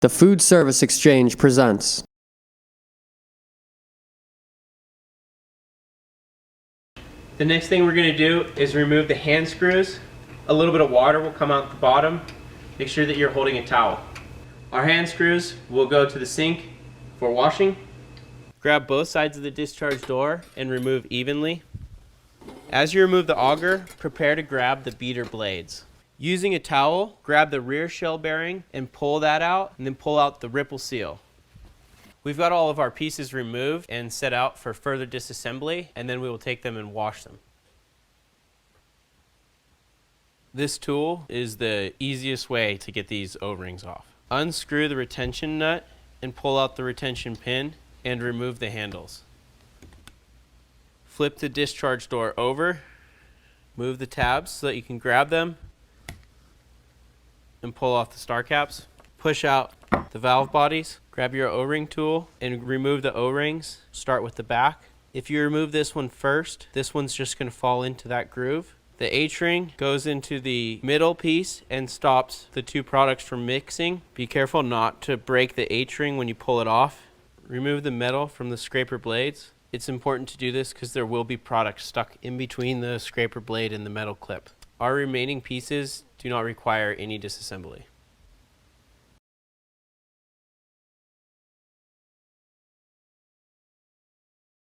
The Food Service Exchange presents. The next thing we're going to do is remove the hand screws. A little bit of water will come out the bottom. Make sure that you're holding a towel. Our hand screws will go to the sink for washing. Grab both sides of the discharge door and remove evenly. As you remove the auger, prepare to grab the beater blades. Using a towel, grab the rear shell bearing and pull that out, and then pull out the ripple seal. We've got all of our pieces removed and set out for further disassembly, and then we will take them and wash them. This tool is the easiest way to get these O-rings off. Unscrew the retention nut and pull out the retention pin and remove the handles. Flip the discharge door over, move the tabs so that you can grab them and pull off the star caps. Push out the valve bodies. Grab your O-ring tool and remove the O-rings. Start with the back. If you remove this one first, this one's just going to fall into that groove. The H-ring goes into the middle piece and stops the two products from mixing. Be careful not to break the H-ring when you pull it off. Remove the metal from the scraper blades. It's important to do this because there will be product stuck in between the scraper blade and the metal clip. Our remaining pieces do not require any disassembly.